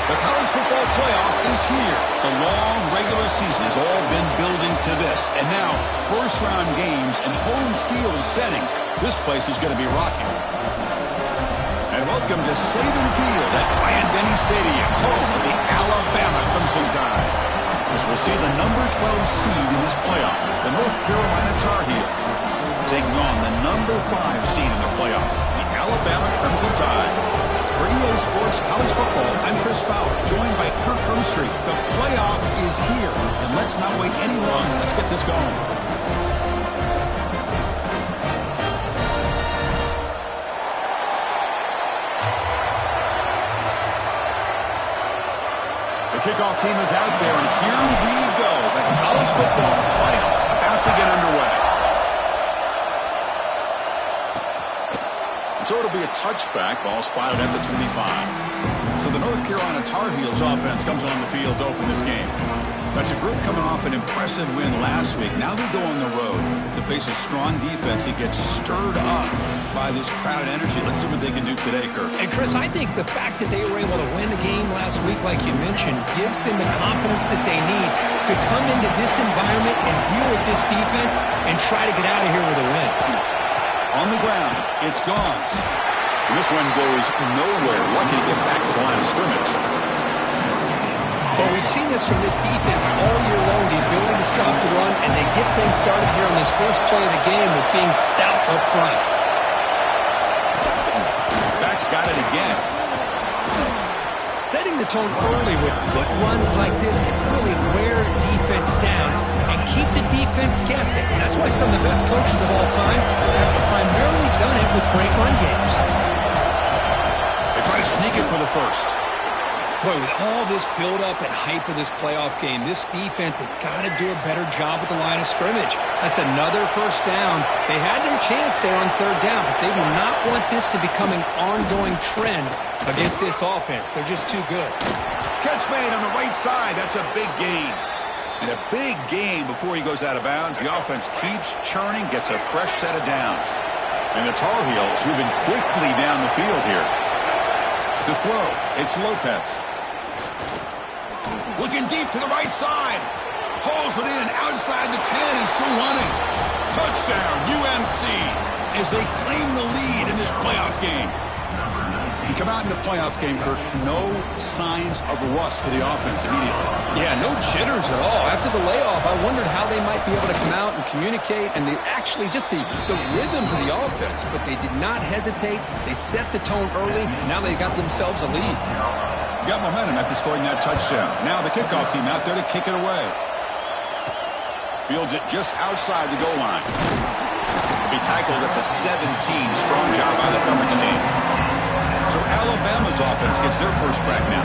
The college football playoff is here. The long regular season has all been building to this. And now, first-round games and home field settings. This place is going to be rocking. And welcome to Saban Field at Bryant-Denny Stadium, home of the Alabama Crimson Tide. As we'll see the number 12 seed in this playoff, the North Carolina Tar Heels, taking on the number 5 seed in the playoff, the Alabama Crimson Tide. For EA Sports College Football, I'm Chris Fowler, joined by Kirk Herbstreit. The playoff is here, and let's not wait any longer. Let's get this going. The kickoff team is out there, and here we go. The college football playoff about to get underway. So it'll be a touchback, ball spotted at the 25. So the North Carolina Tar Heels offense comes on the field to open this game. That's a group coming off an impressive win last week. Now they go on the road to face a strong defense that gets stirred up by this crowd energy. Let's see what they can do today, Kirk. And Chris, I think the fact that they were able to win the game last week, like you mentioned, gives them the confidence that they need to come into this environment and deal with this defense and try to get out of here with a win. On the ground, it's Gauns. And this one goes nowhere. Lucky to get back to the line of scrimmage. Well, we've seen this from this defense all year long, the ability to stop the run, and they get things started here on this first play of the game with being stout up front. Back's got it again. Setting the tone early with good runs like this can really wear a defense down and keep the defense guessing. That's why some of the best coaches of all time have primarily done it with great run games. They try to sneak it for the first. Boy, with all this build-up and hype of this playoff game, this defense has got to do a better job with the line of scrimmage. That's another first down. They had their chance there on third down, but they do not want this to become an ongoing trend against this offense. They're just too good. Catch made on the right side. That's a big gain. And a big gain before he goes out of bounds. The offense keeps churning, gets a fresh set of downs. And the Tar Heels moving quickly down the field here. To throw, it's Lopez. Looking deep to the right side. Hauls it in outside the 10 and still running. Touchdown, UMC, as they claim the lead in this playoff game. You come out in the playoff game, Kirk, no signs of rust for the offense immediately. Yeah, no jitters at all. After the layoff, I wondered how they might be able to come out and communicate and actually just the rhythm to the offense, but they did not hesitate. They set the tone early. Now they got themselves a lead. Got momentum after scoring that touchdown. Now the kickoff team out there to kick it away. Fields it just outside the goal line. He'll be tackled at the 17. Strong job by the coverage team. So Alabama's offense gets their first crack now.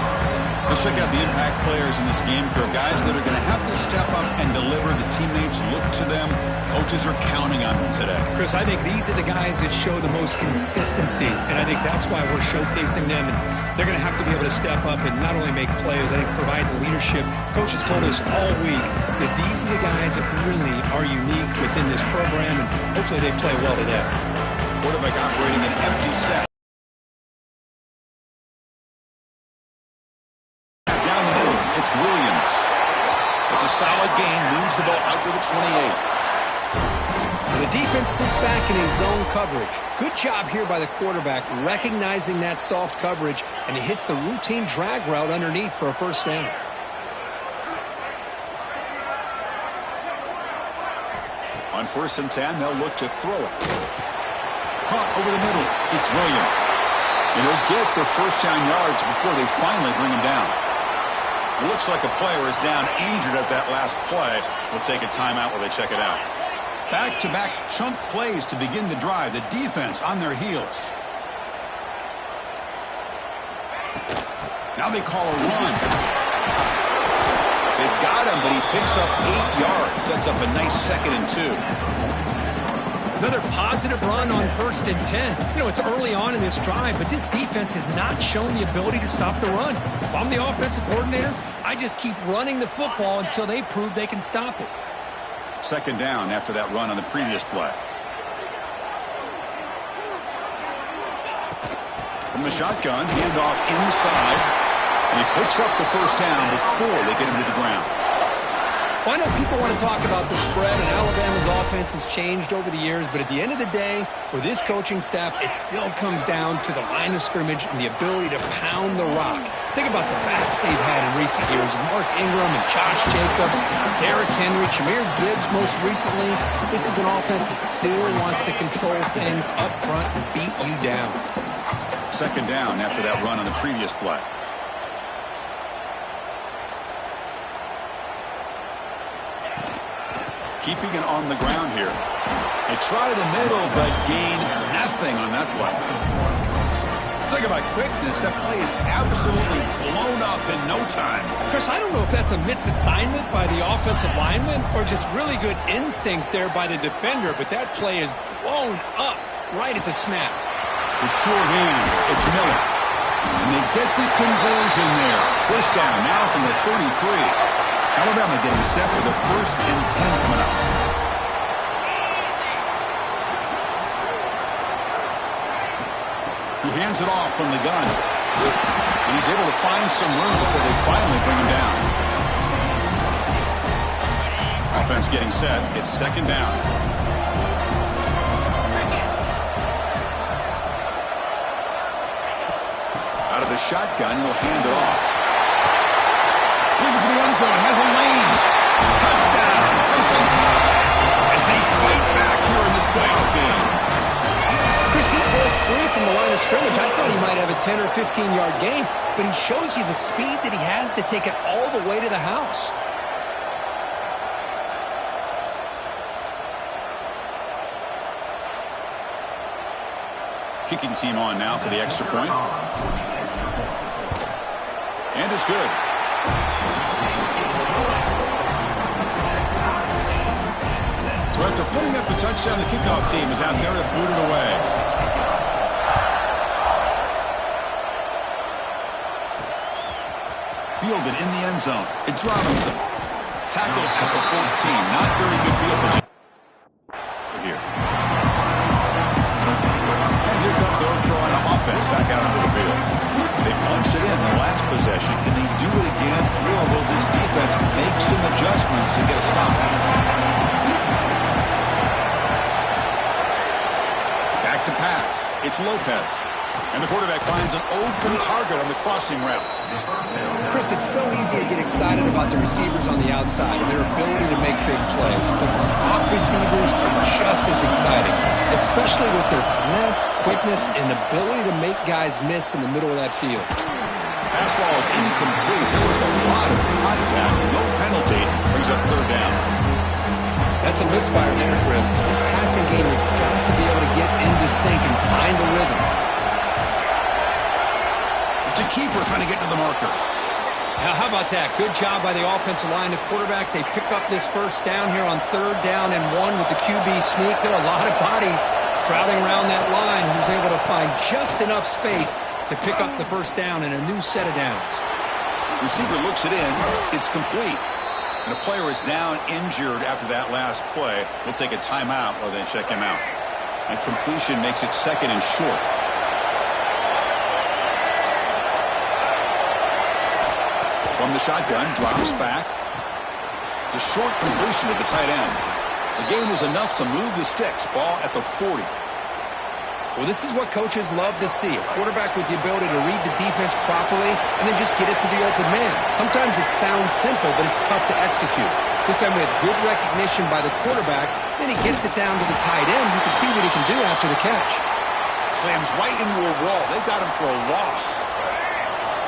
Let's check out the impact players in this game, Kirk. Guys that are going to have to step up and deliver. The teammates look to them. Coaches are counting on them today. Chris, I think these are the guys that show the most consistency, and I think that's why we're showcasing them. And they're going to have to be able to step up and not only make plays, I think provide the leadership. Coaches told us all week that these are the guys that really are unique within this program, and hopefully they play well today. Quarterback operating an empty set. It's Williams. It's a solid gain. Moves the ball out to the 28. The defense sits back in a zone coverage. Good job here by the quarterback recognizing that soft coverage, and he hits the routine drag route underneath for a first down. On 1st and 10, they'll look to throw it. Caught over the middle. It's Williams. And he'll get their first down yards before they finally bring him down. It looks like a player is down injured at that last play. We'll take a timeout while they check it out. Back-to-back chunk plays to begin the drive. The defense on their heels. Now they call a run. They've got him, but he picks up 8 yards. Sets up a nice 2nd and 2. Another positive run on 1st and 10. You know, it's early on in this drive, but this defense has not shown the ability to stop the run. If I'm the offensive coordinator, I just keep running the football until they prove they can stop it. 2nd down after that run on the previous play. From the shotgun, handoff inside. And he picks up the first down before they get him to the ground. Well, I know people want to talk about the spread, and Alabama's offense has changed over the years, but at the end of the day, with this coaching staff, it still comes down to the line of scrimmage and the ability to pound the rock. Think about the backs they've had in recent years. Mark Ingram and Josh Jacobs, Derrick Henry, Jahmyr Gibbs most recently. This is an offense that still wants to control things up front and beat you down. Second down after that run on the previous play. Keeping it on the ground here. They try the middle, but gain nothing on that play. Talk about quickness. That play is absolutely blown up in no time. Chris, I don't know if that's a misassignment by the offensive lineman or just really good instincts there by the defender, but that play is blown up right at the snap. With short hands, it's Miller. And they get the conversion there. First down now from the 33. Alabama getting set for the 1st and 10 coming up. He hands it off from the gun. And he's able to find some room before they finally bring him down. Offense getting set. It's second down. Out of the shotgun, he'll hand it off. Looking for the end zone, has a lane. Touchdown, Crimson Tide, as they fight back here in this playoff game. Chris, he broke free from the line of scrimmage. I thought he might have a 10 or 15-yard gain, but he shows you the speed that he has to take it all the way to the house. Kicking team on now for the extra point. And it's good. So after putting up the touchdown, the kickoff team is out there to boot it away. Fielded in the end zone. It's Robinson. Tackled at the 14. Not very good field position here. And here comes those throwing offense back out onto the field. They punched it in the last possession. Can they do it again, or will this defense make some adjustments to get a stop? Back to pass. It's Lopez. And the quarterback finds an open target on the crossing route. Chris, it's so easy to get excited about the receivers on the outside and their ability to make big plays, but the slot receivers are just as exciting, especially with their finesse, quickness, and ability to make guys miss in the middle of that field. Pass ball is incomplete. There was a lot of contact. No penalty. Brings up third down. That's a misfire there, Chris. This passing game has got to be able to get into sync and find the rhythm. It's a keeper trying to get to the marker. Now, how about that? Good job by the offensive line. The quarterback, they pick up this first down here on 3rd down and 1 with the QB sneak. There are a lot of bodies crowding around that line who's able to find just enough space to pick up the first down and a new set of downs. Receiver looks it in. It's complete. And a player is down injured after that last play. We'll take a timeout or then check him out. And completion makes it 2nd and short. From the shotgun, drops back. It's a short completion to the tight end. The game was enough to move the sticks. Ball at the 40. Well, this is what coaches love to see. A quarterback with the ability to read the defense properly and then just get it to the open man. Sometimes it sounds simple, but it's tough to execute. This time we had good recognition by the quarterback. Then he gets it down to the tight end. You can see what he can do after the catch. Slams right into a wall. They've got him for a loss.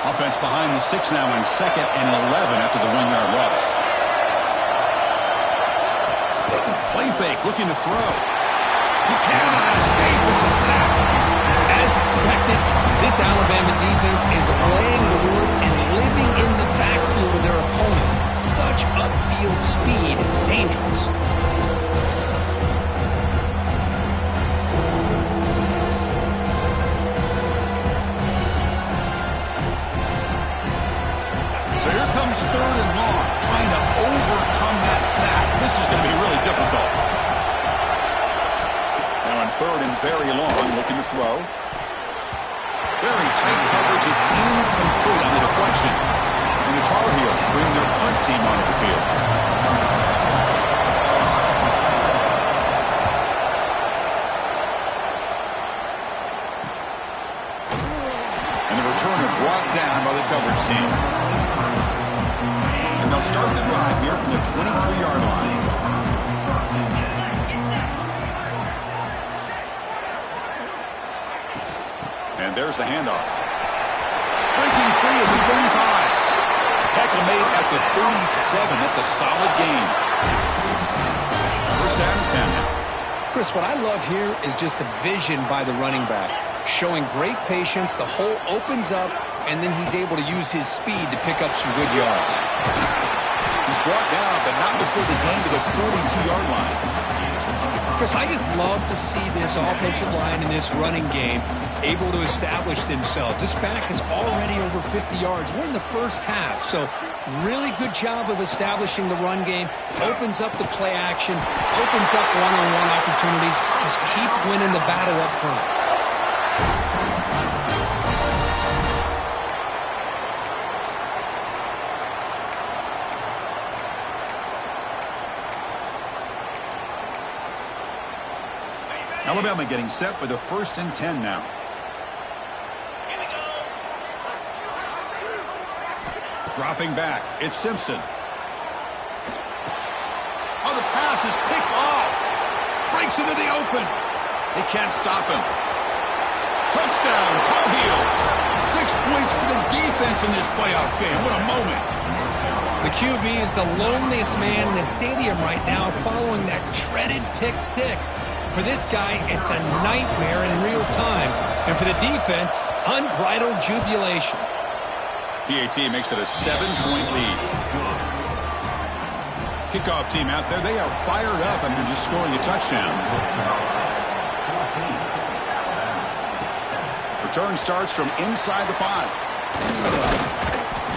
Offense behind the 6 now in 2nd and 11 after the 1-yard loss. Play fake, looking to throw. He cannot escape. It's a sack. As expected, this Alabama defense is laying the wood and living in the backfield of their opponent. Such upfield speed is dangerous. So here comes 3rd and long, trying to overcome that sack. This is going to be really difficult. Now on 3rd and very long, looking to throw. Very tight coverage. It's incomplete on the deflection. And the Tar Heels bring their punt team onto the field. And the returner brought down by the coverage team. And they'll start the drive here from the 23-yard line. And there's the handoff. Breaking free at the 35. Tackle made at the 37. That's a solid gain. First down and 10. Chris, what I love here is just the vision by the running back. Showing great patience, the hole opens up, and then he's able to use his speed to pick up some good yards. He's brought down, but not before the gain to the 42-yard line. Chris, I just love to see this offensive line in this running game able to establish themselves. This back is already over 50 yards. We're in the first half, so really good job of establishing the run game. Opens up the play action, opens up one-on-one opportunities. Just keep winning the battle up front. Alabama getting set for the 1st and 10 now. Dropping back, it's Simpson. Oh, the pass is picked off. Breaks into the open. They can't stop him. Touchdown, Tar Heels. 6 points for the defense in this playoff game. What a moment. The QB is the loneliest man in the stadium right now following that shredded pick six. For this guy, it's a nightmare in real time. And for the defense, unbridled jubilation. PAT makes it a 7-point lead. Kickoff team out there, they are fired up after just scoring a touchdown. Return starts from inside the 5.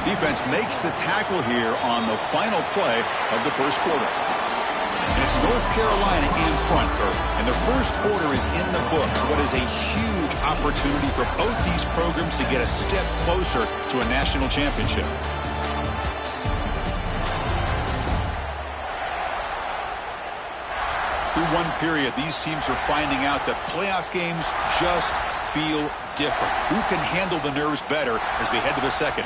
Defense makes the tackle here on the final play of the first quarter. And it's North Carolina in front, and the first quarter is in the books. What is a huge opportunity for both these programs to get a step closer to a national championship. Through one period, these teams are finding out that playoff games just feel different. Who can handle the nerves better as we head to the second?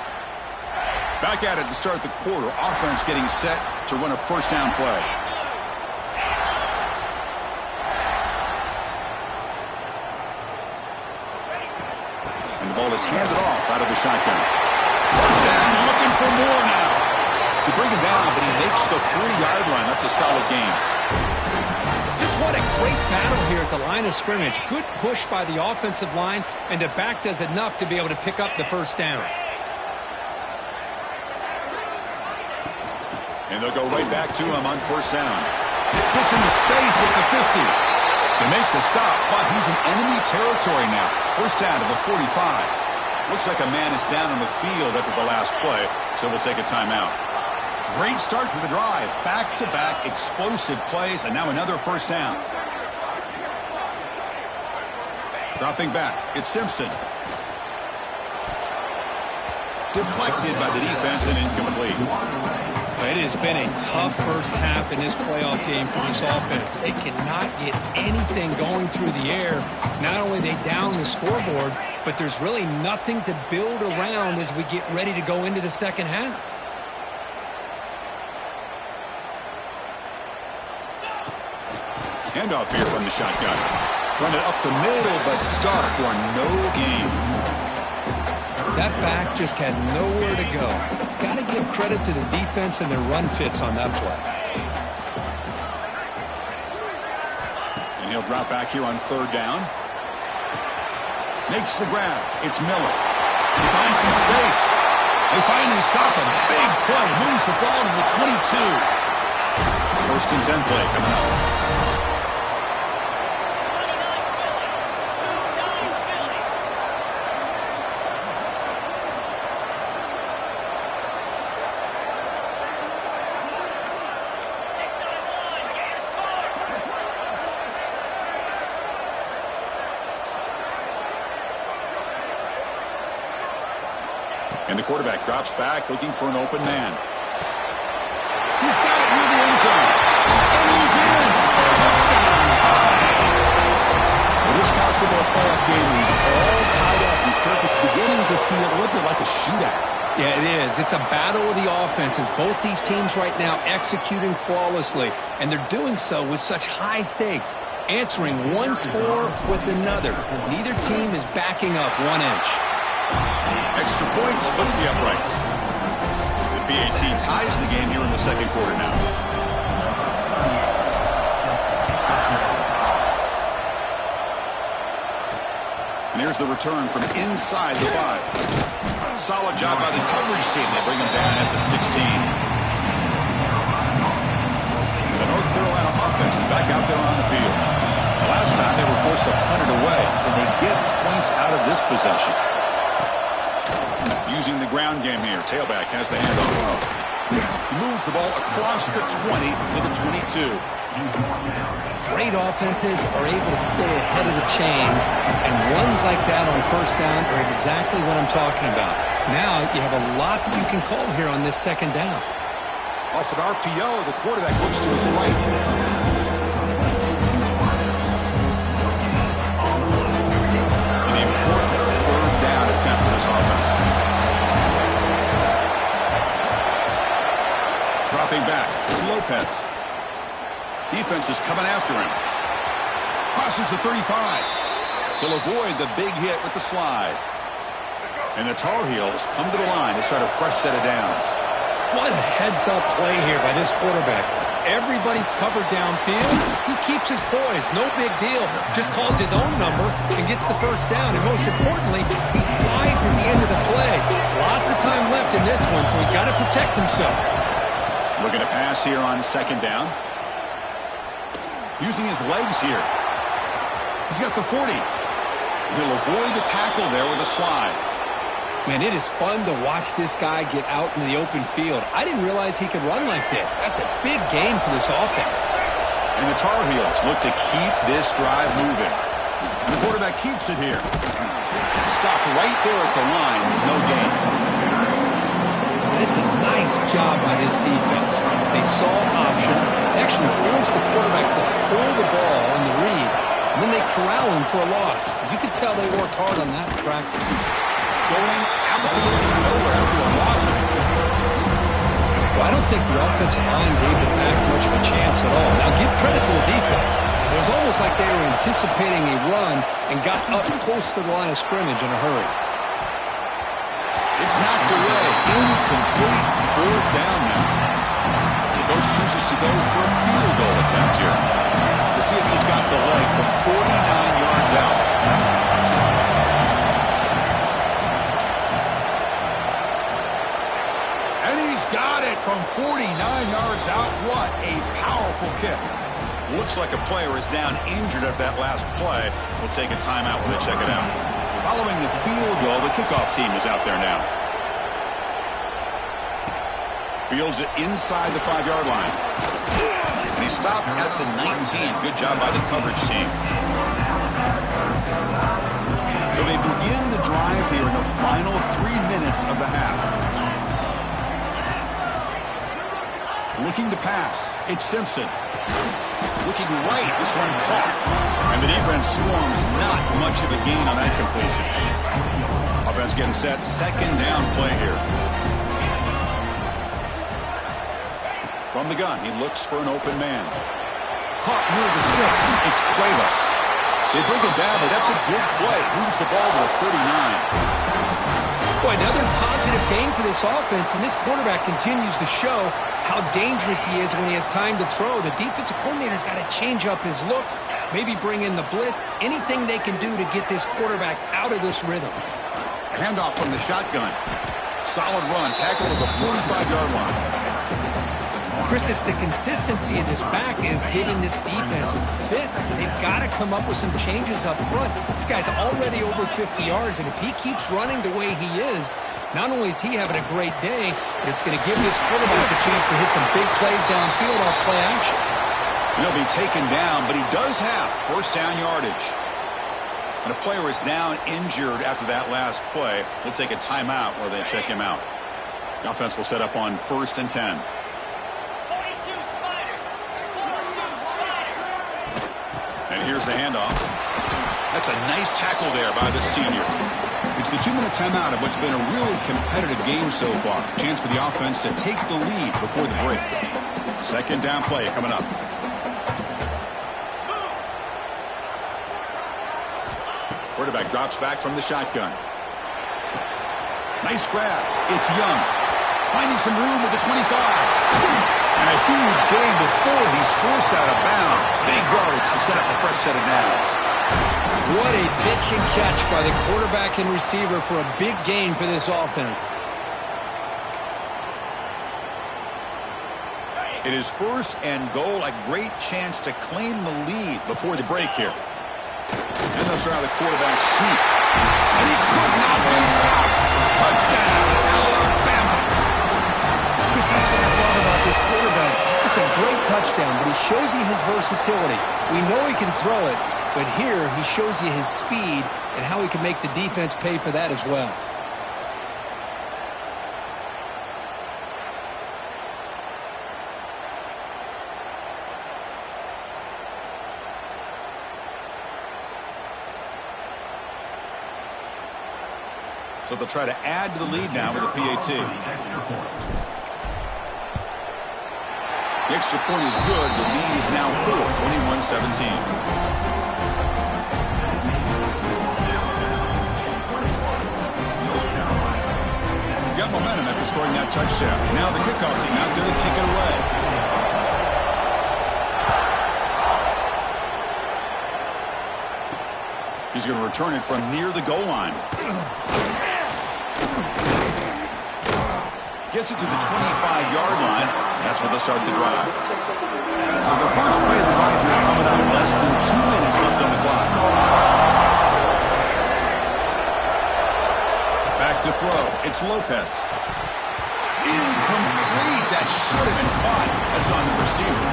Back at it to start the quarter. Offense getting set to run a first down play. And the ball is handed off out of the shotgun. First down, looking for more now. They bring him down, but he makes the 40-yard line. That's a solid gain. Just what a great battle here at the line of scrimmage. Good push by the offensive line, and the back does enough to be able to pick up the first down. And they'll go right back to him on first down. Puts into space at the 50. They make the stop, but he's in enemy territory now. First down to the 45. Looks like a man is down on the field after the last play, so we'll take a timeout. Great start to the drive. Back-to-back explosive plays, and now another first down. Dropping back, it's Simpson. Deflected by the defense and incomplete. It has been a tough first half in this playoff game for this offense. They cannot get anything going through the air. Not only are they down the scoreboard, but there's really nothing to build around as we get ready to go into the second half. Handoff here from the shotgun. Run it up the middle, but stuck for no gain. That back just had nowhere to go. Got to give credit to the defense and their run fits on that play. And he'll drop back here on third down. Makes the grab. It's Miller. He finds some space. They finally stop him. Big play. Moves the ball to the 22. First and 10 play coming up. And the quarterback drops back looking for an open man. He's got it near the end zone. And he's in. Touchdown tie. Well, this college football playoff game is all tied up. And Kirk, it's beginning to feel a little bit like a shootout. Yeah, it is. It's a battle of the offenses. Both these teams right now executing flawlessly, and they're doing so with such high stakes, answering one score with another. Neither team is backing up 1 inch. Extra point splits the uprights. The PAT ties the game here in the second quarter now. And here's the return from inside the 5. Solid job by the coverage team. They bring him down at the 16. The North Carolina offense is back out there on the field. Last time they were forced to punt it away. Can they get points out of this possession? Using the ground game here. Tailback has the handoff. He moves the ball across the 20 to the 22. Great offenses are able to stay ahead of the chains, and runs like that on first down are exactly what I'm talking about. Now you have a lot that you can call here on this second down. Off an RPO, the quarterback looks to his right. An important third down attempt for this offense. Dropping back, it's Lopez. Defense is coming after him. Crosses the 35. He'll avoid the big hit with the slide. And the Tar Heels come to the line to start a fresh set of downs. What a heads-up play here by this quarterback. Everybody's covered downfield. He keeps his poise. No big deal. Just calls his own number and gets the first down. And most importantly, he slides at the end of the play. Lots of time left in this one, so he's got to protect himself. Looking to pass here on second down. Using his legs here. He's got the 40. He'll avoid the tackle there with a slide. Man, it is fun to watch this guy get out in the open field. I didn't realize he could run like this. That's a big game for this offense. And the Tar Heels look to keep this drive moving. And the quarterback keeps it here. Stopped right there at the line. No gain. It's a nice job by this defense. They saw option, actually forced the quarterback to pull the ball in the read, and then they corral him for a loss. You could tell they worked hard on that in practice. Going absolutely nowhere to a loss. Well, I don't think the offensive line gave the back much of a chance at all. Now, give credit to the defense. It was almost like they were anticipating a run and got up close to the line of scrimmage in a hurry. It's knocked away. Incomplete. Fourth down now. The coach chooses to go for a field goal attempt here. We'll see if he's got the leg from 49 yards out. And he's got it from 49 yards out. What a powerful kick. Looks like a player is down injured at that last play. We'll take a timeout when they check it out. Following the field goal, the kickoff team is out there now. Fields it inside the 5-yard line. And he stopped at the 19. Good job by the coverage team. So they begin the drive here in the final 3 minutes of the half. Looking to pass. It's Simpson. Looking right. This one caught. And the defense swarms. Not much of a gain on that completion. Offense getting set. Second down play here. From the gun, he looks for an open man. Caught near the sticks. It's Cuevas. They bring it down, but that's a good play. Moves the ball to the 39. Boy, another positive game for this offense, and this quarterback continues to show how dangerous he is when he has time to throw. The defensive coordinator's got to change up his looks, maybe bring in the blitz, anything they can do to get this quarterback out of this rhythm. Handoff from the shotgun. Solid run, tackle to the 45-yard line. Chris, it's the consistency of this back is giving this defense fits. They've got to come up with some changes up front. This guy's already over 50 yards, and if he keeps running the way he is, not only is he having a great day, but it's going to give this quarterback a chance to hit some big plays downfield off play action. He'll be taken down, but he does have first down yardage. And a player is down injured after that last play. We'll take a timeout where they check him out. The offense will set up on 1st and 10. And here's the handoff. That's a nice tackle there by the senior. It's the 2-minute timeout of what's been a really competitive game so far. Chance for the offense to take the lead before the break. 2nd down play coming up. Quarterback drops back from the shotgun. Nice grab. It's Young. Finding some room with the 25. And a huge gain before he's forced out of bounds. Big yardage to set up a fresh set of downs. What a pitch and catch by the quarterback and receiver for a big gain for this offense. It is 1st and goal. A great chance to claim the lead before the break here. And they'll try the quarterback sneak. And he could not be stopped. Touchdown, Alabama. Chris, that's what I love about this quarterback. It's a great touchdown, but he shows you his versatility. We know he can throw it, but here he shows you his speed and how he can make the defense pay for that as well. So they'll try to add to the lead now with a PAT. The extra point is good. The lead is now 4, 21-17. Got momentum after scoring that touchdown. Now the kickoff team out there to kick it away. He's going to return it from near the goal line. Gets it to the 25-yard line. That's where they'll start the drive. So the first play of the drive here coming up. Less than 2 minutes left on the clock. Back to throw. It's Lopez. Incomplete. That should have been caught. That's on the receiver.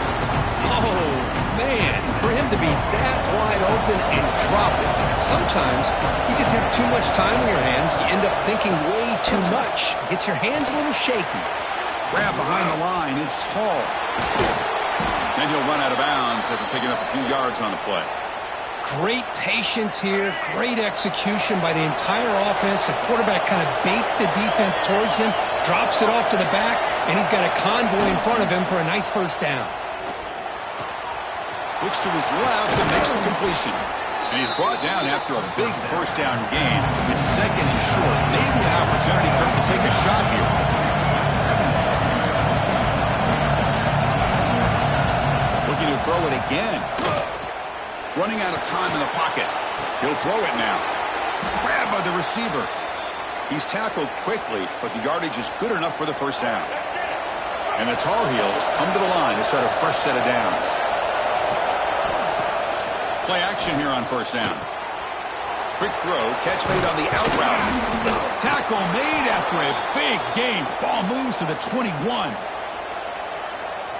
Oh, man. For him to be that wide open and drop it. Sometimes you just have too much time on your hands. You end up thinking way too much. Gets your hands a little shaky. Grab behind the line. It's Hall. And he'll run out of bounds after picking up a few yards on the play. Great patience here. Great execution by the entire offense. The quarterback kind of baits the defense towards him, drops it off to the back, and he's got a convoy in front of him for a nice first down. Looks to his left and makes the completion. And he's brought down after a big first down gain. It's 2nd and short. Maybe an opportunity for him to take a shot here. Looking to throw it again. Running out of time in the pocket. He'll throw it now. Grabbed by the receiver. He's tackled quickly, but the yardage is good enough for the first down. And the Tar Heels come to the line to start a fresh set of downs. Play action here on first down. Quick throw, catch made on the out route. Tackle made after a big gain. Ball moves to the 21.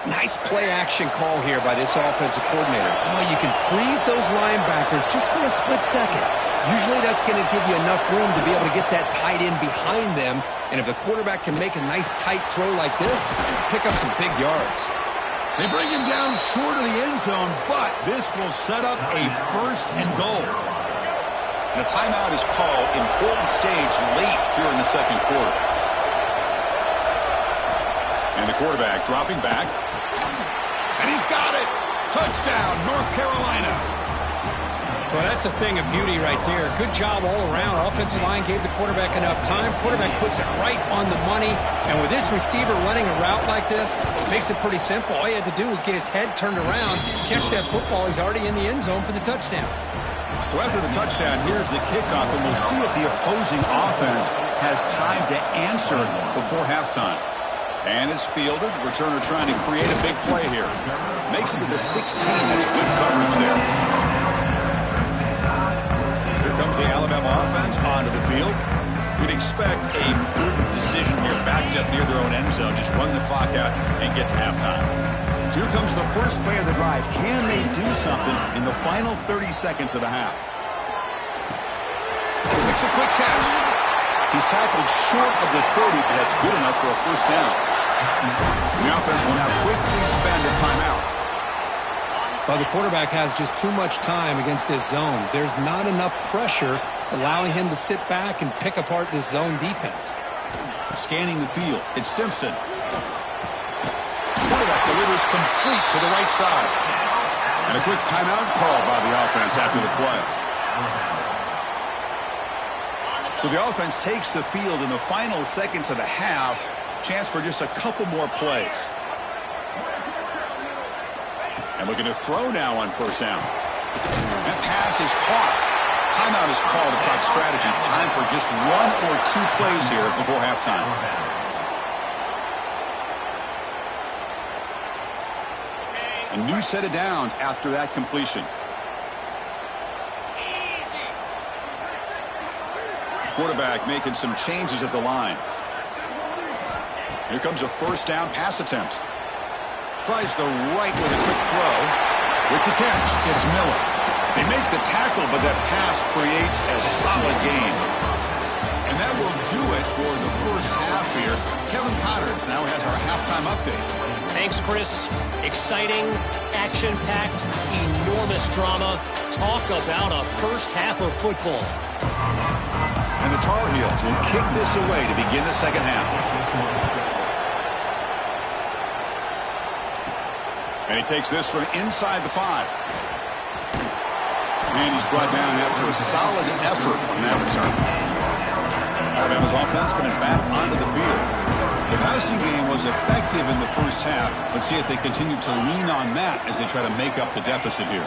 Nice play action call here by this offensive coordinator. Oh, you can freeze those linebackers just for a split second. Usually that's going to give you enough room to be able to get that tight end behind them. And if the quarterback can make a nice tight throw like this, pick up some big yards. They bring him down short of the end zone, but this will set up a 1st and goal. And a timeout is called. Important stage late here in the 2nd quarter. And the quarterback dropping back. And he's got it. Touchdown, North Carolina. Well, that's a thing of beauty right there. Good job all around. Offensive line gave the quarterback enough time. Quarterback puts it right on the money. And with this receiver running a route like this, makes it pretty simple. All you had to do was get his head turned around, catch that football. He's already in the end zone for the touchdown. So after the touchdown, here's the kickoff, and we'll see if the opposing offense has time to answer before halftime. And it's fielded. Returner trying to create a big play here. Makes it to the 16. That's good coverage there. Here comes the Alabama offense onto the field. We'd expect a good decision here, backed up near their own end zone. Just run the clock out and get to halftime. So here comes the first play of the drive. Can they do something in the final 30 seconds of the half? makes a quick catch. He's tackled short of the 30, but that's good enough for a first down. The offense will now quickly spend a timeout. Well, the quarterback has just too much time against this zone. There's not enough pressure to allowing him to sit back and pick apart this zone defense. Scanning the field, it's Simpson. Quarterback delivers complete to the right side. And a quick timeout called by the offense after the play. So the offense takes the field in the final seconds of the half. Chance for just a couple more plays. And looking to throw now on first down. That pass is caught. Timeout is called to talk strategy. Time for just 1 or 2 plays here before halftime. A new set of downs after that completion. Quarterback making some changes at the line. Here comes a first down pass attempt. Tries the right with a quick throw. With the catch, it's Miller. They make the tackle, but that pass creates a solid gain. And that will do it for the first half here. Kevin Patterns now has our halftime update. Thanks, Chris. Exciting, action-packed, enormous drama. Talk about a first half of football. And the Tar Heels will kick this away to begin the second half. And he takes this from inside the 5. And he's brought down after a solid effort on that return. Alabama's offense coming back onto the field. The passing game was effective in the first half. Let's see if they continue to lean on that as they try to make up the deficit here.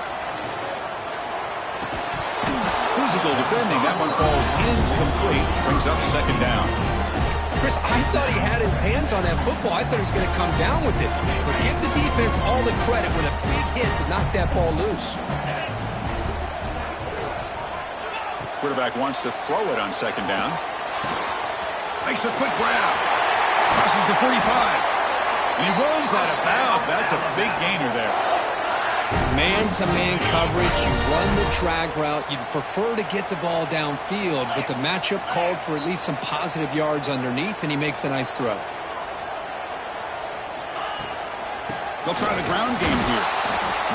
Physical defending. That one falls incomplete. Brings up second down. Chris, I thought he had his hands on that football. I thought he was going to come down with it. But give the defense all the credit with a big hit to knock that ball loose. Quarterback wants to throw it on second down. Makes a quick grab. Crosses the 45. And he runs out of bounds. That's a big gainer there. Man-to-man coverage, you run the drag route. You'd prefer to get the ball downfield, but the matchup called for at least some positive yards underneath, and he makes a nice throw. They'll try the ground game here.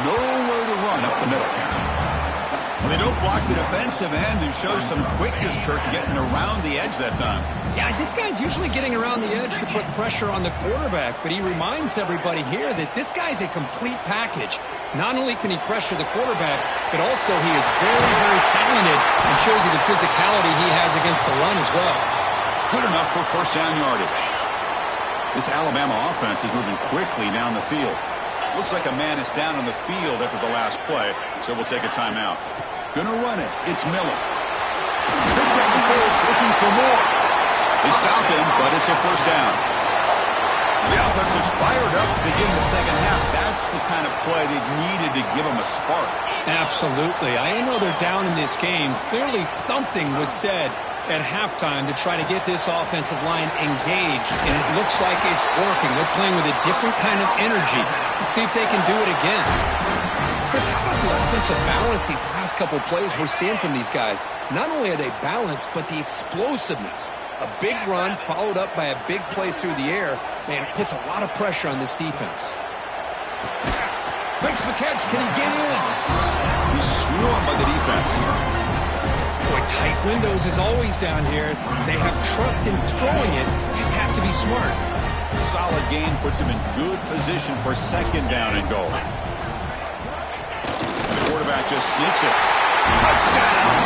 Nowhere to run up the middle. Well, they don't block the defensive end and show some quickness, Kirk, getting around the edge that time. Yeah, this guy's usually getting around the edge to put pressure on the quarterback, but he reminds everybody here that this guy's a complete package. Not only can he pressure the quarterback, but also he is very, very talented and shows you the physicality he has against the run as well. Good enough for first down yardage. This Alabama offense is moving quickly down the field. Looks like a man is down on the field after the last play, so we'll take a timeout. Gonna run it. It's Miller. Picks up the course, looking for more. They stop him, but it's a first down. The offense is fired up to begin the second half. That's the kind of play they needed to give them a spark. Absolutely. I know they're down in this game. Clearly something was said at halftime to try to get this offensive line engaged, and it looks like it's working. They're playing with a different kind of energy. Let's see if they can do it again. Chris, how about the offensive balance these last couple plays we're seeing from these guys? Not only are they balanced, but the explosiveness. A big run followed up by a big play through the air, man, puts a lot of pressure on this defense. Makes the catch. Can he get in? He's swarmed by the defense. Boy, tight windows is always down here. They have trust in throwing it. You just have to be smart. Solid gain puts him in good position for second down and goal. And the quarterback just sneaks it. Touchdown!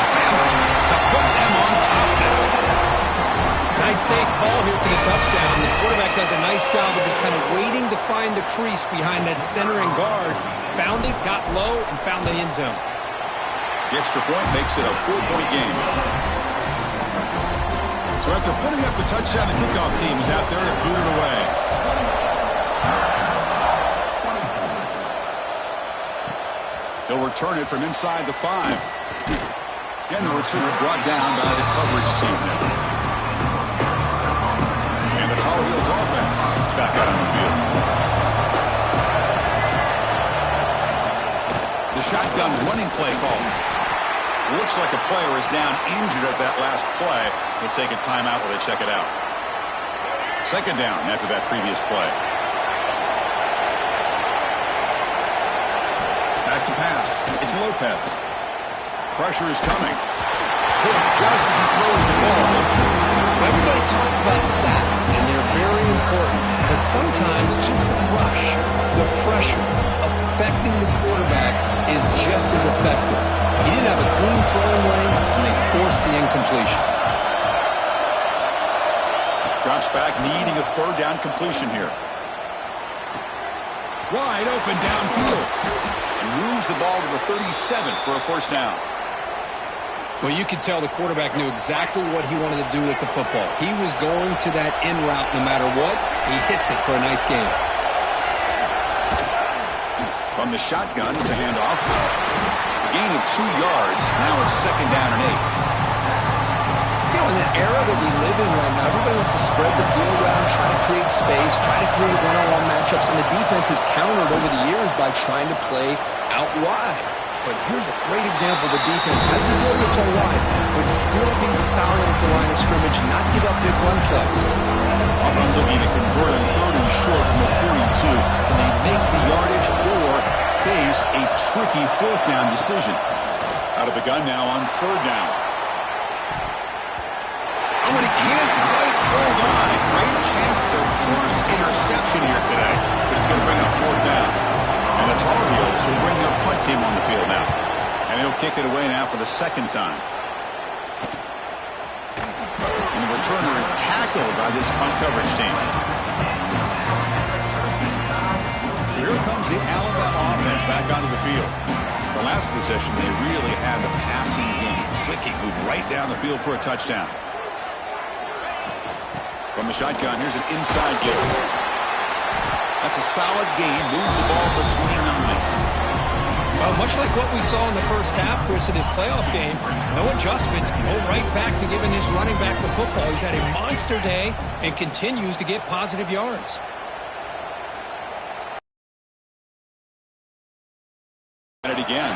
To put them on top now. Nice safe call here for the touchdown. The quarterback does a nice job of just kind of waiting to find the crease behind that centering guard. Found it, got low, and found the end zone. The extra point makes it a 4-point game. So after putting up the touchdown, the kickoff team is out there to boot it away. They'll return it from inside the 5. And the return brought down by the coverage team now. And the Tar Heels offense is back out on the field. The shotgun running play call. Looks like a player is down injured at that last play. We'll take a timeout while they check it out. Second down after that previous play. Back to pass. It's Lopez. Pressure is coming. Just as he throws the ball. Everybody talks about sacks, and they're very important. But sometimes just the rush, the pressure, affecting the quarterback is just as effective. He didn't have a clean throwing lane, and they forced the incompletion. Drops back, needing a third down completion here. Wide open downfield. And moves the ball to the 37 for a first down. Well, you could tell the quarterback knew exactly what he wanted to do with the football. He was going to that in route no matter what. He hits it for a nice gain. From the shotgun to handoff. A gain of 2 yards. Now it's second down and 8. You know, in the era that we live in right now, everybody wants to spread the field around, try to create space, try to create one-on-one matchups, and the defense has countered over the years by trying to play out wide. But here's a great example. The defense has the ability to play wide, but still be solid at the line of scrimmage, not give up big run plays. Offense looking to convert on third and short from the 42. Can they make the yardage or face a tricky fourth down decision? Out of the gun now on third down. Oh, and he can't quite hold on. A great chance for their first interception here today. But it's going to bring up fourth down. And the Tar Heels will bring their punt team on the field now. And he'll kick it away now for the second time. And the returner is tackled by this punt coverage team. So here comes the Alabama offense back onto the field. The last possession, they really had the passing game clicking, moved right down the field for a touchdown. From the shotgun, here's an inside give. That's a solid gain. Moves the ball to 29. Well, much like what we saw in the first half, Chris, of this playoff game, no adjustments. Go right back to giving his running back the football. He's had a monster day and continues to get positive yards. At it again.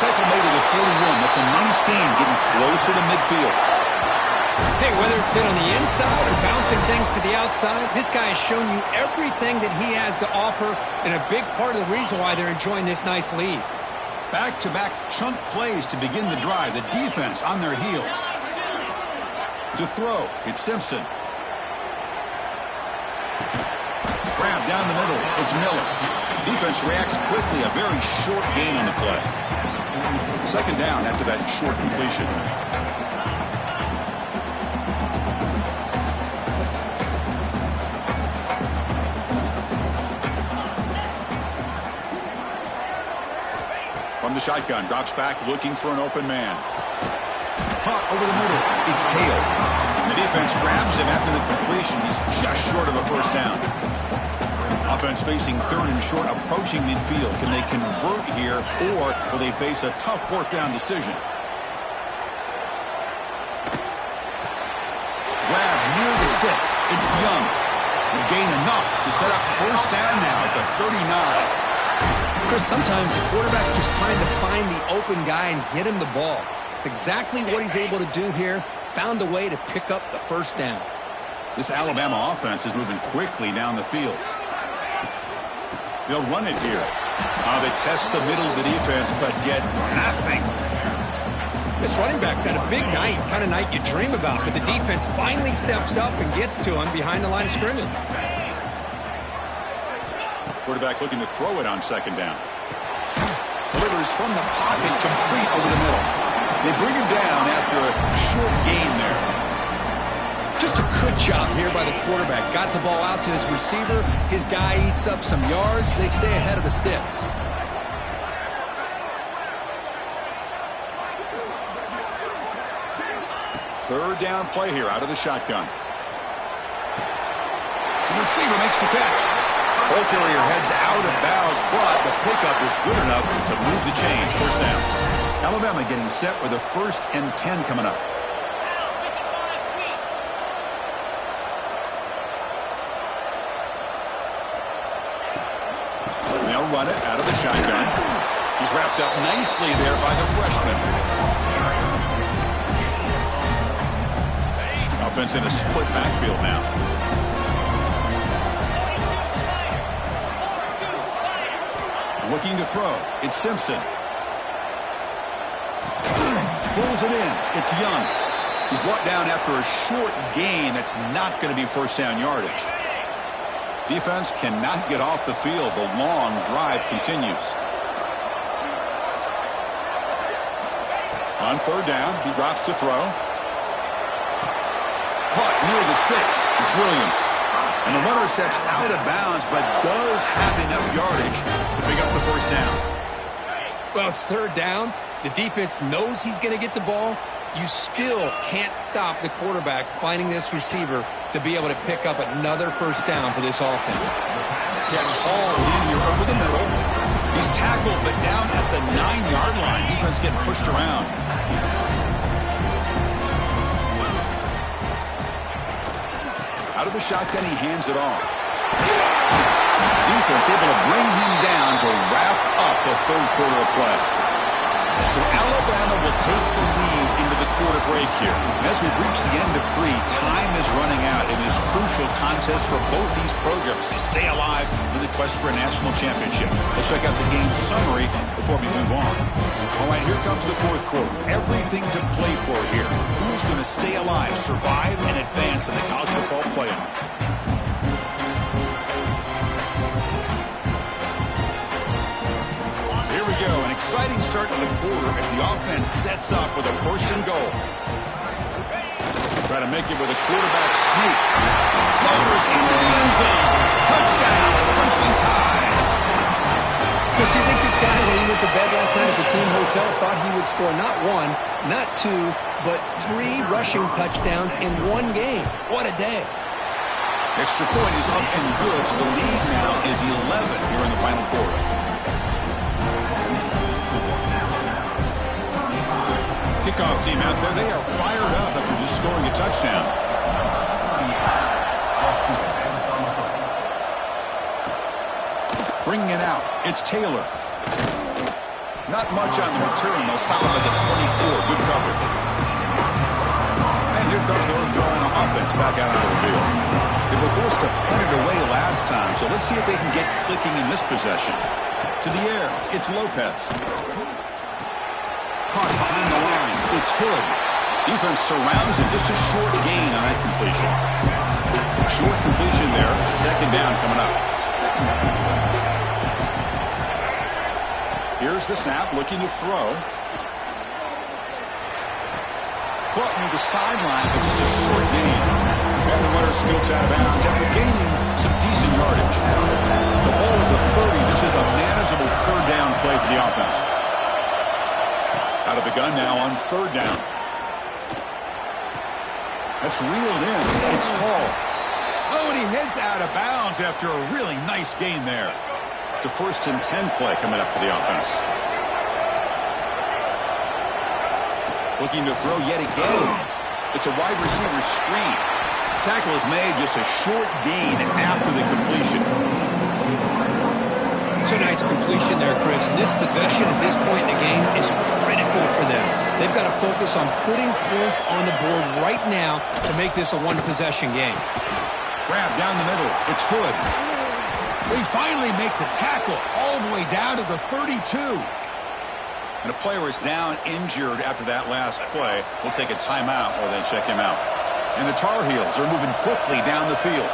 Tackle made at the 41. That's a nice gain, getting closer to midfield. Hey, whether it's been on the inside or bouncing things to the outside, this guy has shown you everything that he has to offer, and a big part of the reason why they're enjoying this nice lead. Back-to-back chunk plays to begin the drive. The defense on their heels. To throw, it's Simpson. Grab down the middle, it's Miller. Defense reacts quickly, a very short gain on the play. Second down after that short completion. From the shotgun, drops back, looking for an open man. Caught over the middle. It's Hale. And the defense grabs him after the completion. He's just short of a first down. Offense facing third and short, approaching midfield. Can they convert here, or will they face a tough fourth down decision? Grab near the sticks. It's Young. Will gain enough to set up first down now at the 39. Chris, sometimes the quarterback's just trying to find the open guy and get him the ball. It's exactly what he's able to do here. Found a way to pick up the first down. This Alabama offense is moving quickly down the field. They'll run it here. They test the middle of the defense, but get nothing. This running back's had a big night, kind of night you dream about, but the defense finally steps up and gets to him behind the line of scrimmage. Quarterback looking to throw it on second down. Delivers from the pocket, complete over the middle. They bring him down after a short gain there. Just a good job here by the quarterback. Got the ball out to his receiver. His guy eats up some yards. They stay ahead of the sticks. Third down play here out of the shotgun. The receiver makes the catch. Ball carrier heads out of bounds, but the pickup is good enough to move the chains. First down. Alabama getting set with a 1st and 10 coming up. They'll run it out of the shotgun. He's wrapped up nicely there by the freshman. Offense in a split backfield now. Looking to throw. It's Simpson. Pulls it in. It's Young. He's brought down after a short gain that's not going to be first down yardage. Defense cannot get off the field. The long drive continues. On third down, he drops to throw. Caught near the sticks. It's Williams. And the runner steps out of bounds, but does have enough yardage to pick up the first down. Well, it's third down. The defense knows he's going to get the ball. You still can't stop the quarterback finding this receiver to be able to pick up another first down for this offense. Catch hauled in here over the middle. He's tackled, but down at the 9-yard line. Defense getting pushed around. Out of the shotgun, he hands it off. Defense able to bring him down to wrap up the third quarter of play. So Alabama will take the lead into the quarter break here. And as we reach the end of 3, time is running out in this crucial contest for both these programs to stay alive in the quest for a national championship. Let's check out the game summary before we move on. All right, here comes the fourth quarter. Everything to play for here. Who's going to stay alive, survive, and advance in the college football playoff? An exciting start to the quarter as the offense sets up with a first and goal. Try to make it with a quarterback sneak. Loaders into the end zone. Touchdown, Crimson Tide. Because you think this guy, when he went to bed last night at the team hotel, thought he would score not 1, not 2, but 3 rushing touchdowns in one game. What a day. Extra point is up and good, so the lead now is 11 here in the final quarter. Kickoff team out there, they are fired up after just scoring a touchdown. Bringing it out, it's Taylor. Not much on the return, they'll stop him at the 24, good coverage. And here comes the North Carolina offense back out onto the field. They were forced to punt it away last time, so let's see if they can get clicking in this possession. To the air, it's Lopez. Caught behind the line. It's Hood. Defense surrounds him. Just a short gain on that completion. Short completion there. Second down coming up. Here's the snap. Looking to throw. Caught near the sideline, but just a short gain. And the runner scoots out of bounds after gaining some decent yardage. So all of the 30. This is a manageable third down play for the offense. Out of the gun now on third down. That's reeled in. It's Hall. Oh, and he heads out of bounds after a really nice gain there. It's a 1st and 10 play coming up for the offense. Looking to throw yet again. It's a wide receiver screen. Tackle is made, just a short gain after the completion. It's a nice completion there, Chris. And this possession at this point in the game is critical for them. They've got to focus on putting points on the board right now to make this a one-possession game. Grab down the middle. It's Hood. They finally make the tackle all the way down to the 32. And a player is down injured after that last play. We'll take a timeout or then check him out. And the Tar Heels are moving quickly down the field.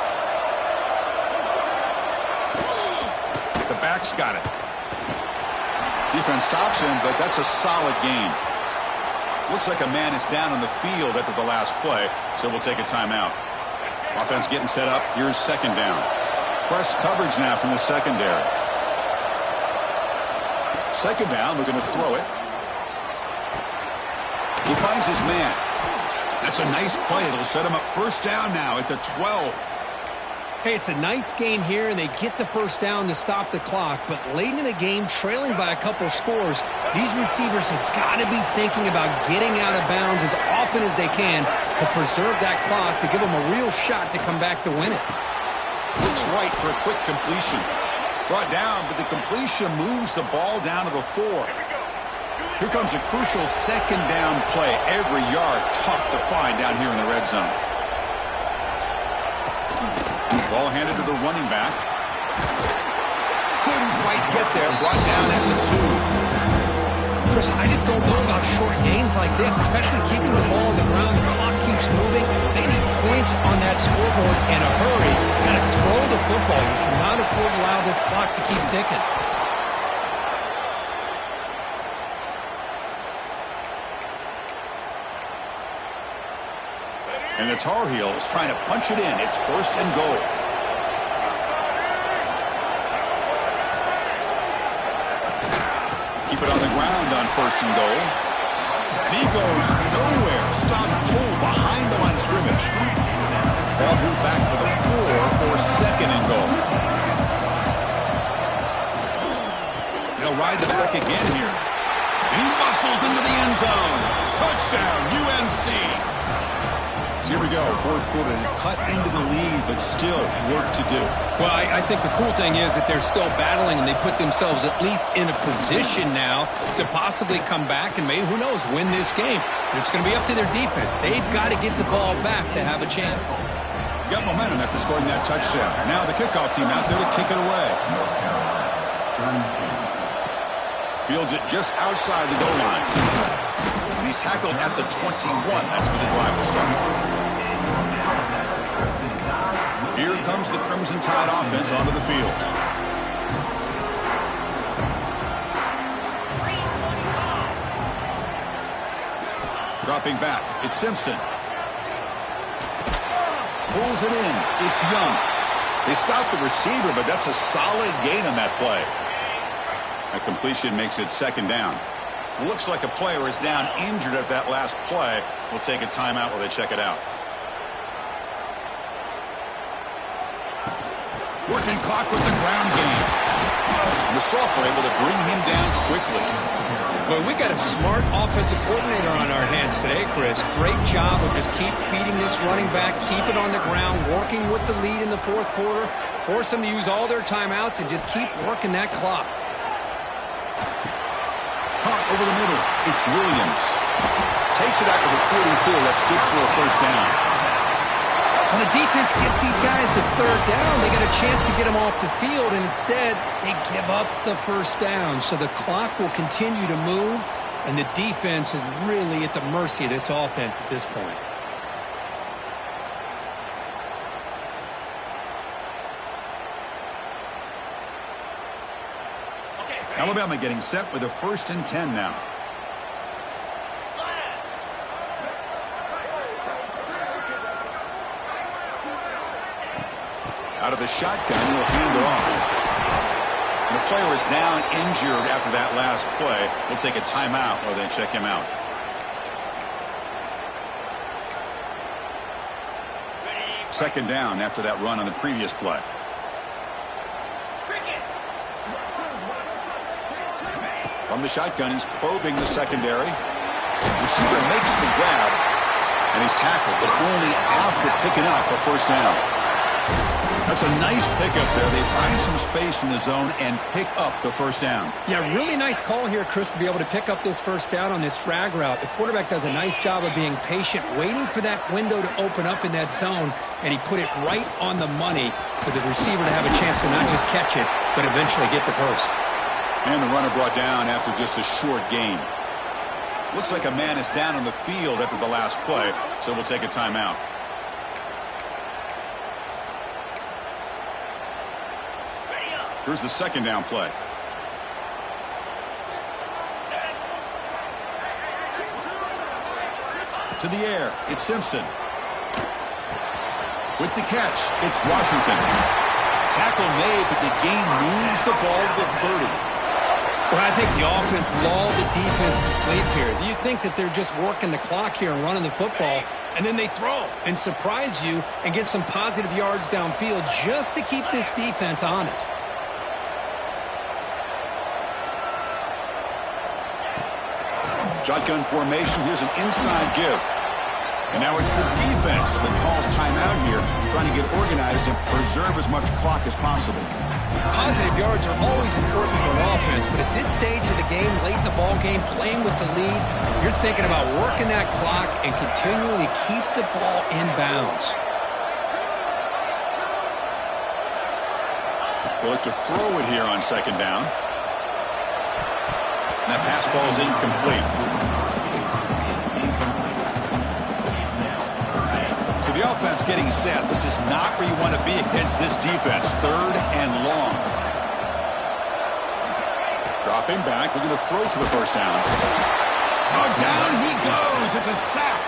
The back's got it. Defense stops him, but that's a solid gain. Looks like a man is down on the field after the last play, so we'll take a timeout. Offense getting set up. Here's second down. Press coverage now from the secondary. Second down, we're going to throw it. He finds his man. That's a nice play. It'll set him up first down now at the 12. Hey, it's a nice gain here, and they get the first down to stop the clock. But late in the game, trailing by a couple scores, these receivers have got to be thinking about getting out of bounds as often as they can to preserve that clock, to give them a real shot to come back to win it. Looks right for a quick completion. Brought down, but the completion moves the ball down to the 4. Here comes a crucial second down play. Every yard tough to find down here in the red zone. Ball handed to the running back. Couldn't quite get there. Brought down at the 2. Chris, I just don't know about short gains like this, especially keeping the ball on the ground. The clock keeps moving. They need points on that scoreboard in a hurry. Got to throw the football. You cannot afford to allow this clock to keep ticking. And the Tar Heels trying to punch it in. It's 1st and goal. Keep it on the ground on 1st and goal. And he goes nowhere. Stop cold behind the line of scrimmage. Ball moved back for the 4 for 2nd and goal. They'll ride the back again here. He muscles into the end zone. Touchdown, UNC. Here we go, 4th quarter. They cut into the lead, but still work to do. Well, I think the cool thing is that they're still battling, and they put themselves at least in a position now to possibly come back and maybe, who knows, win this game. But it's going to be up to their defense. They've got to get the ball back to have a chance. Got momentum after scoring that touchdown. Now the kickoff team out there to kick it away. Fields it just outside the goal line. And he's tackled at the 21. That's where the drive will start. Here comes the Crimson Tide offense onto the field. Dropping back, it's Simpson. Pulls it in, it's Young. They stop the receiver, but that's a solid gain on that play. A completion makes it 2nd down. Looks like a player is down injured at that last play. We'll take a timeout while they check it out. Working clock with the ground game. And the Sophomore able to bring him down quickly. Well, we got a smart offensive coordinator on our hands today, Chris. Great job of just keep feeding this running back, keep it on the ground, working with the lead in the 4th quarter, force them to use all their timeouts, and just keep working that clock. Caught over the middle. It's Williams. Takes it out to the 44. That's good for a 1st down. When the defense gets these guys to 3rd down, they get a chance to get them off the field, and instead they give up the 1st down. So the clock will continue to move, and the defense is really at the mercy of this offense at this point. Alabama getting set with a 1st and 10 now. Out of the shotgun, he'll hand it off. And the player is down injured after that last play. We'll take a timeout while they check him out. Second down after that run on the previous play. From the shotgun, he's probing the secondary. Receiver makes the grab, and he's tackled, but only after picking up a 1st down. That's a nice pickup there. They find some space in the zone and pick up the 1st down. Yeah, really nice call here, Chris, to be able to pick up this 1st down on this drag route. The quarterback does a nice job of being patient, waiting for that window to open up in that zone, and he put it right on the money for the receiver to have a chance to not just catch it, but eventually get the 1st. And the runner brought down after just a short gain. Looks like a man is down on the field after the last play, so we'll take a timeout. Here's the 2nd down play. To the air, it's Simpson. With the catch, it's Washington. Tackle made, but the gain moves the ball to the 30. Well, I think the offense lulled the defense to sleep here. You think that they're just working the clock here and running the football, and then they throw and surprise you and get some positive yards downfield just to keep this defense honest. Shotgun formation. Here's an inside give. And now it's the defense that calls timeout here, trying to get organized and preserve as much clock as possible. Positive yards are always important for an offense, but at this stage of the game, late in the ball game, playing with the lead, you're thinking about working that clock and continually keep the ball in bounds. They'll look to throw it here on second down. And that pass falls incomplete. So the offense getting set. This is not where you want to be against this defense. Third and long. Dropping back, looking to throw for the first down. Oh, down he goes. It's a sack.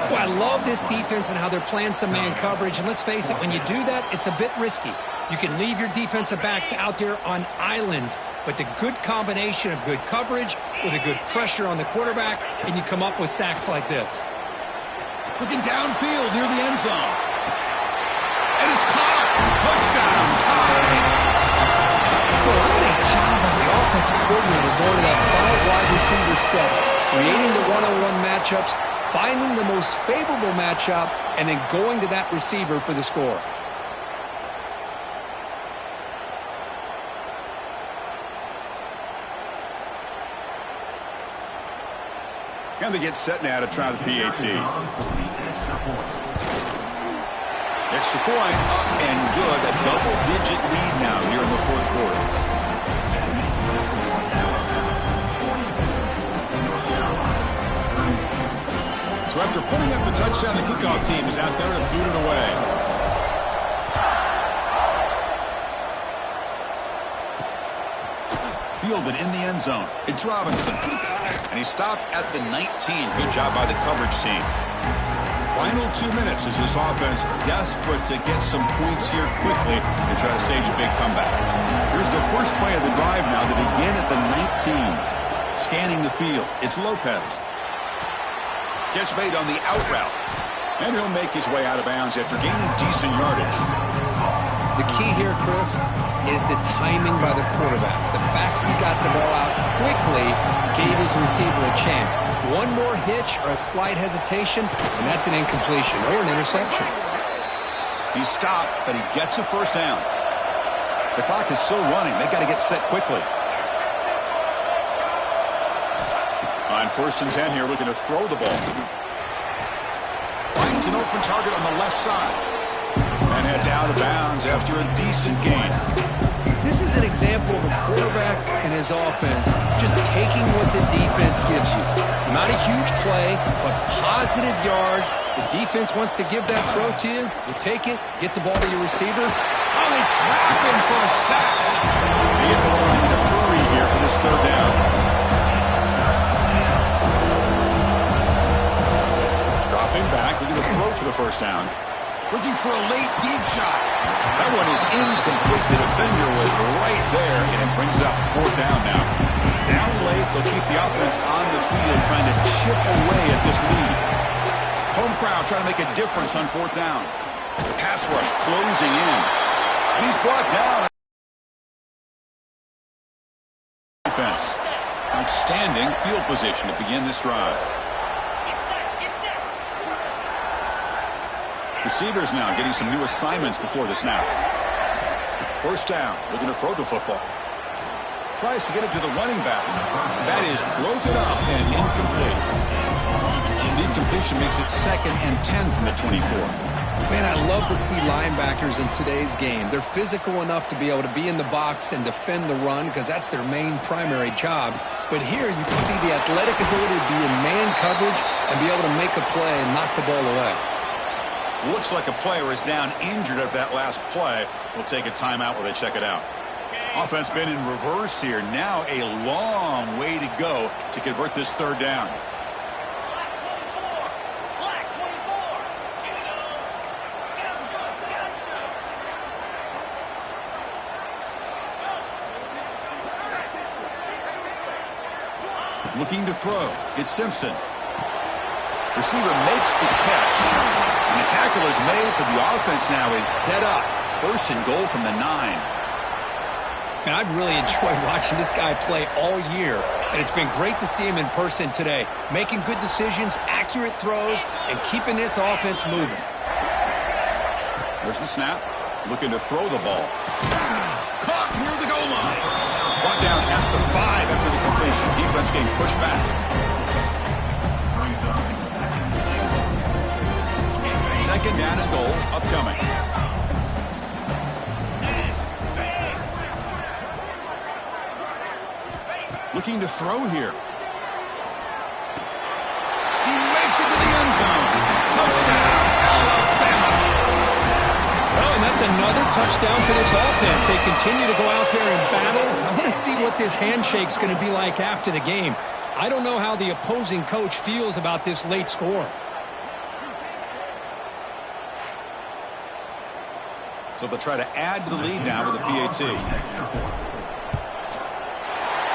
Well, I love this defense and how they're playing some man coverage. And let's face it, when you do that, it's a bit risky. You can leave your defensive backs out there on islands, but the good combination of good coverage with a good pressure on the quarterback, and you come up with sacks like this. Looking downfield near the end zone. And it's caught. Touchdown. Tie. Well, what a job by the offensive coordinator going to that 5 wide receiver set, creating the one-on-one matchups, finding the most favorable matchup, and then going to that receiver for the score. And they get set now to try the PAT. Extra point up and good. A double-digit lead now here in the fourth quarter. So after putting up a touchdown, the kickoff team is out there to boot it away. Fielded in the end zone. It's Robinson. And he stopped at the 19. Good job by the coverage team. Final 2 minutes as this offense desperate to get some points here quickly and try to stage a big comeback. Here's the first play of the drive now. They begin at the 19. Scanning the field. It's Lopez. Catch made on the out route. And he'll make his way out of bounds after gaining decent yardage. The key here, Chris, is the timing by the quarterback. The fact he got the ball out quickly gave his receiver a chance. One more hitch or a slight hesitation, and that's an incompletion or an interception. He stopped, but he gets a first down. The clock is still running. They got to get set quickly. On 1st and 10 here, looking to throw the ball. Finds an open target on the left side. And heads out of bounds after a decent gain. This is an example of a quarterback and his offense just taking what the defense gives you. Not a huge play, but positive yards. The defense wants to give that throw to you. You take it, get the ball to your receiver. Oh, they trap him for a sack. They get the ball in a hurry here for this third down. Dropping back, looking to throw for the first down. Looking for a late deep shot. That one is incomplete. The defender was right there, and it brings up 4th down now. Down late, they'll keep the offense on the field, trying to chip away at this lead. Home crowd trying to make a difference on 4th down. The pass rush closing in. And he's brought down. Defense. Outstanding field position to begin this drive. Receivers now getting some new assignments before the snap. First down, looking to throw the football. Tries to get it to the running back. That is broken up and incomplete. The incompletion makes it 2nd and 10 from the 24. Man, I love to see linebackers in today's game. They're physical enough to be able to be in the box and defend the run because that's their main primary job. But here you can see the athletic ability to be in man coverage and be able to make a play and knock the ball away. Looks like a player is down injured at that last play. We'll take a timeout while they check it out. Offense been in reverse here. Now a long way to go to convert this third down. Black 24. Looking to throw. It's Simpson. Receiver makes the catch. And the tackle is made, but the offense now is set up. 1st and goal from the 9. And I've really enjoyed watching this guy play all year. And it's been great to see him in person today, making good decisions, accurate throws, and keeping this offense moving. There's the snap. Looking to throw the ball. Caught near the goal line. Brought down at the 5 after the completion. Defense getting pushed back. Second down and goal upcoming. Looking to throw here. He makes it to the end zone. Touchdown, Alabama. Well, and that's another touchdown for this offense. They continue to go out there and battle. I want to see what this handshake's going to be like after the game. I don't know how the opposing coach feels about this late score. So they'll try to add to the lead now with the PAT.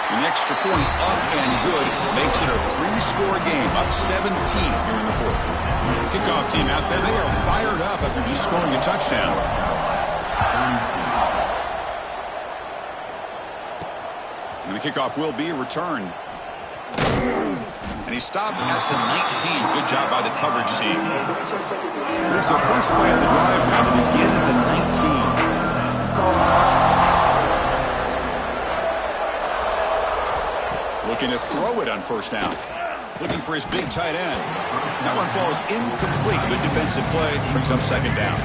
An extra point up and good makes it a 3-score game, up 17 here in the fourth. Kickoff team out there, they are fired up after just scoring a touchdown. And the kickoff will be returned. And he stopped at the 19. Good job by the coverage team. Here's the first play of the drive now to begin at the 19. Looking to throw it on first down. Looking for his big tight end. That one falls incomplete. Good defensive play. Brings up second down.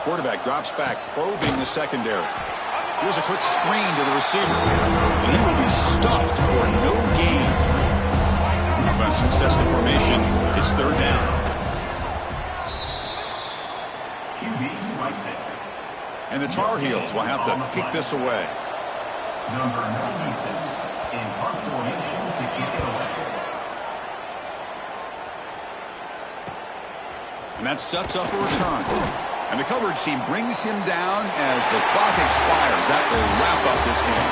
Quarterback drops back, probing the secondary. Here's a quick screen to the receiver. And he will be stuffed for no gain. Offense success the formation. It's third down. And the Tar Heels will have to kick this away. Number 96 in park formation to kick it away. And that sets up a return. And the coverage team brings him down as the clock expires. That will wrap up this game.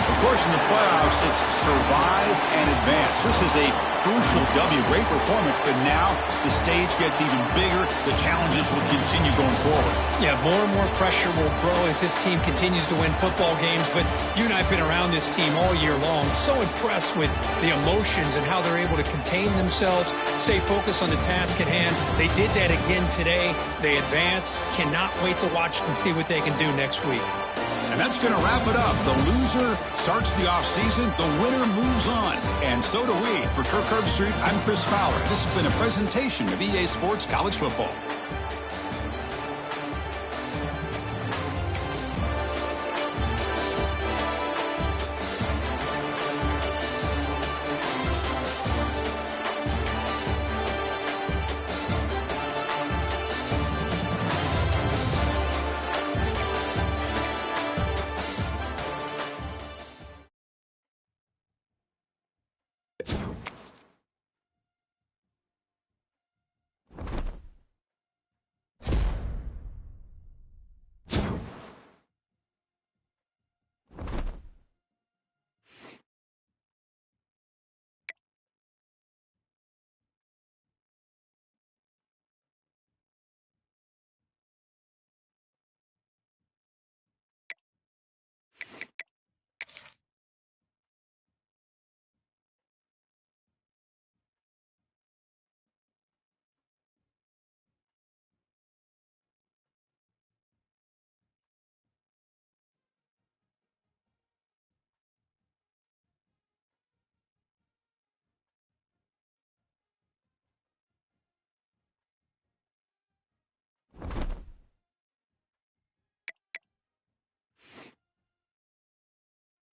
Of course, in the playoffs, it's survive and advance. This is a crucial W. Great performance, but now the stage gets even bigger. The challenges will continue going forward. Yeah, more and more pressure will grow as this team continues to win football games. But you and I have been around this team all year long. So impressed with the emotions and how they're able to contain themselves, stay focused on the task at hand. They did that again today. They advance. Cannot wait to watch and see what they can do next week. And that's going to wrap it up. The loser starts the offseason. The winner moves on. And so do we. For Kirk Herbstreit, I'm Chris Fowler. This has been a presentation of EA Sports College Football.